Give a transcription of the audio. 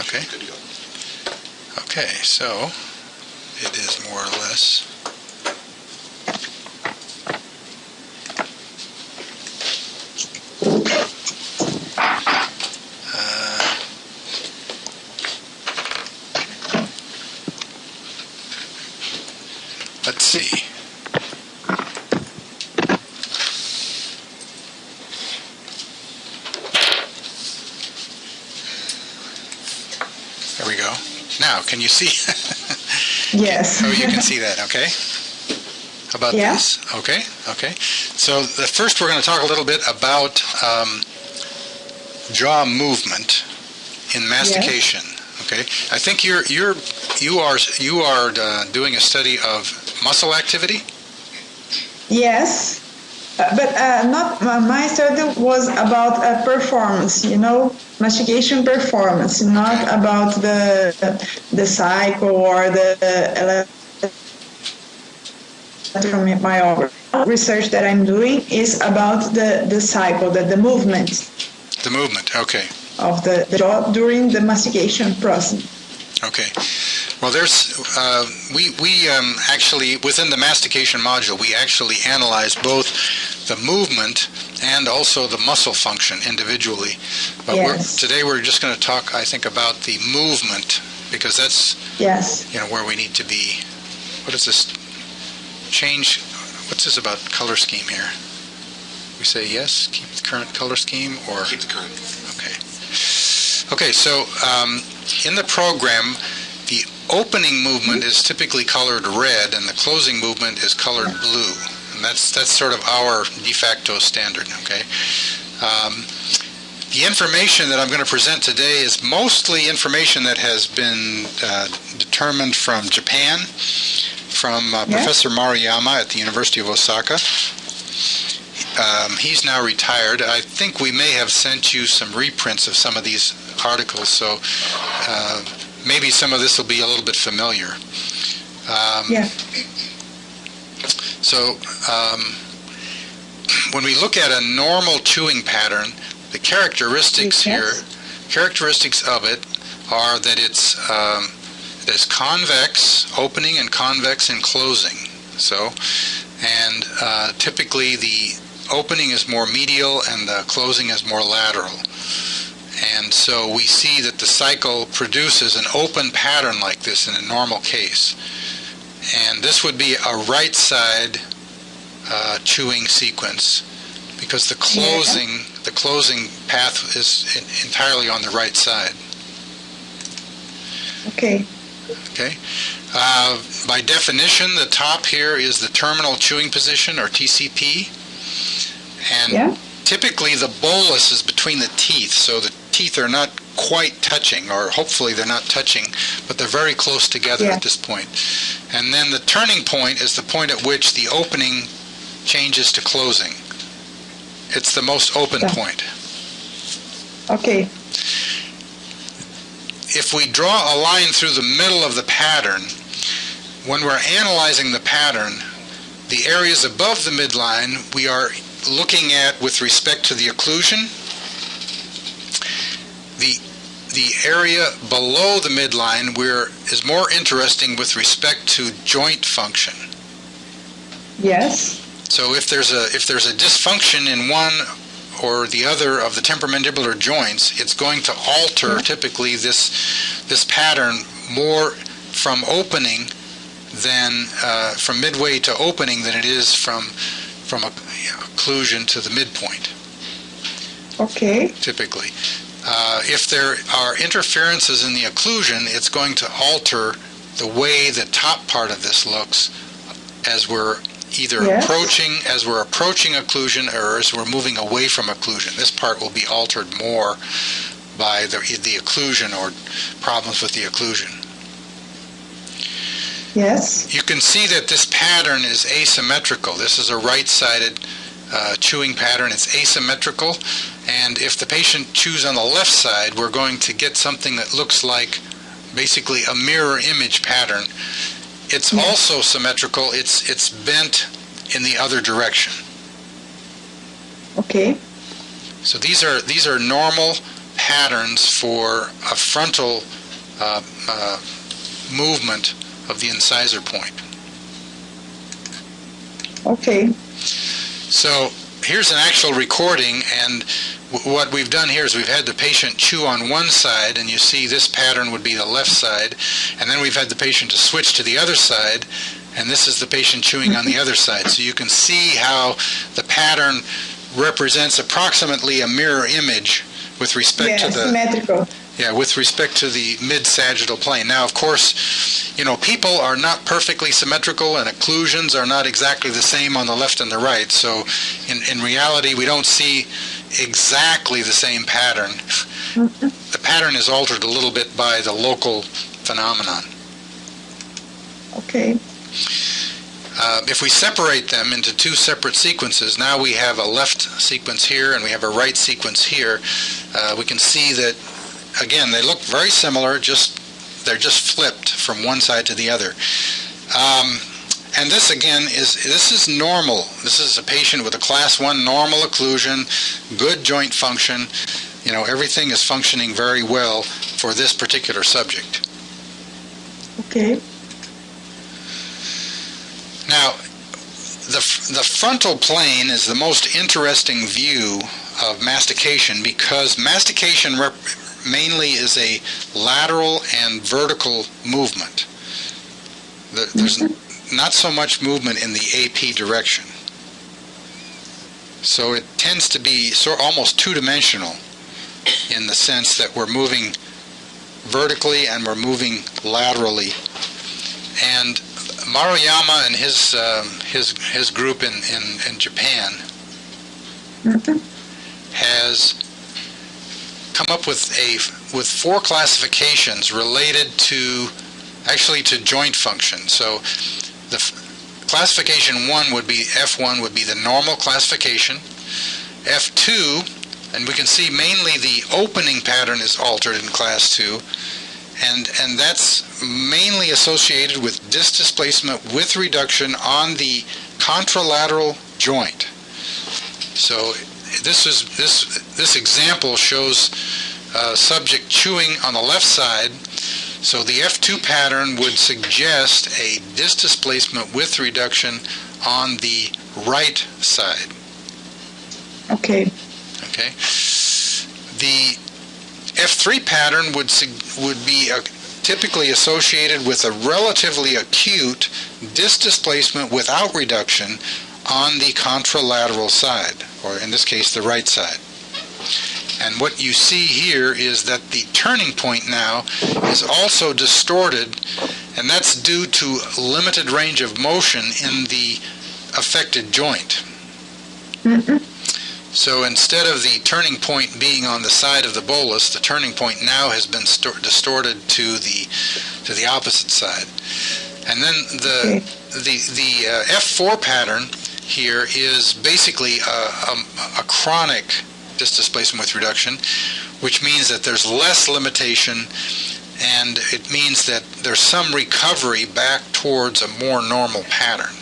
Okay. Good to go. Okay, so it is more or less. Let's see. There we go. Now, can you see? Yes. Oh, you can see that, okay? How about this? Okay, okay. So first we're going to talk a little bit about jaw movement in mastication. Yes. Okay, I think you are doing a study of muscle activity. Yes, but not my study was about performance. Mastication performance, not about the cycle or the electromyography. Research that I'm doing is about the cycle, the movement. The movement, okay. Of the jaw during the mastication process. Okay. Well, we actually, within the mastication module, we actually analyze both the movement and also the muscle function individually. But yes. Today we're just going to talk, I think, about the movement, because that's where we need to be. What is this change? What's this about color scheme here? We say yes, keep the current color scheme, or keep the current. Okay. Okay. So in the program, the opening movement is typically colored red, and the closing movement is colored blue, and that's sort of our de facto standard. Okay. The information that I'm going to present today is mostly information that has been determined from Japan, from Professor Maruyama at the University of Osaka. He's now retired. I think we may have sent you some reprints of some of these articles, so maybe some of this will be a little bit familiar. So when we look at a normal chewing pattern, the characteristics of it are that it's convex opening and convex in closing. So, and typically the opening is more medial and the closing is more lateral. And so we see that the cycle produces an open pattern like this in a normal case. And this would be a right side chewing sequence, because the closing path is entirely on the right side. Okay. Okay. By definition, the top here is the terminal chewing position, or TCP. And typically the bolus is between the teeth, so the teeth are not quite touching, or hopefully they're not touching, but they're very close together at this point. And then the turning point is the point at which the opening changes to closing. It's the most open point. Okay. If we draw a line through the middle of the pattern, when we're analyzing the pattern, the areas above the midline we are looking at with respect to the occlusion. The area below the midline is more interesting with respect to joint function. Yes. So if there's a dysfunction in one or the other of the temporomandibular joints, it's going to alter typically this pattern more from opening than from midway to opening than it is from occlusion to the midpoint. Okay. Typically. If there are interferences in the occlusion, it's going to alter the way the top part of this looks as we're either approaching occlusion, or as we're moving away from occlusion. This part will be altered more by the occlusion or problems with the occlusion. Yes. You can see that this pattern is asymmetrical. This is a right-sided chewing pattern. It's asymmetrical, and if the patient chews on the left side, we're going to get something that looks like basically a mirror image pattern. It's also symmetrical. It's bent in the other direction. Okay. So these are normal patterns for a frontal movement of the incisor point. Okay. So here's an actual recording, and what we've done here is we've had the patient chew on one side, and you see this pattern would be the left side, and then we've had the patient to switch to the other side, and this is the patient chewing on the other side. So you can see how the pattern represents approximately a mirror image with respect to the symmetrical. Yeah, with respect to the mid-sagittal plane. Now, of course, people are not perfectly symmetrical, and occlusions are not exactly the same on the left and the right. So, in reality, we don't see exactly the same pattern. The pattern is altered a little bit by the local phenomenon. Okay. If we separate them into two separate sequences, now we have a left sequence here and we have a right sequence here. We can see that, again, they look very similar, they're just flipped from one side to the other. And this, again, is normal. This is a patient with a class 1 normal occlusion, good joint function. Everything is functioning very well for this particular subject. Okay. Now, the frontal plane is the most interesting view of mastication, because mastication mainly is a lateral and vertical movement. There's not so much movement in the AP direction. So it tends to be almost two-dimensional in the sense that we're moving vertically and we're moving laterally. And Maruyama and his group in Japan has come up with 4 classifications related to joint function. So the classification 1 would be F1 would be the normal classification. F2, and we can see mainly the opening pattern is altered in class 2. And that's mainly associated with disc displacement with reduction on the contralateral joint. So this example shows subject chewing on the left side. So the F2 pattern would suggest a disc displacement with reduction on the right side. Okay. Okay. The F3 pattern would be typically associated with a relatively acute disc displacement without reduction on the contralateral side, or in this case the right side. And what you see here is that the turning point now is also distorted, and that's due to limited range of motion in the affected joint. So instead of the turning point being on the side of the bolus, the turning point now has been distorted to the opposite side. And then the F4 pattern here is basically a chronic disc displacement with reduction, which means that there's less limitation, and it means that there's some recovery back towards a more normal pattern.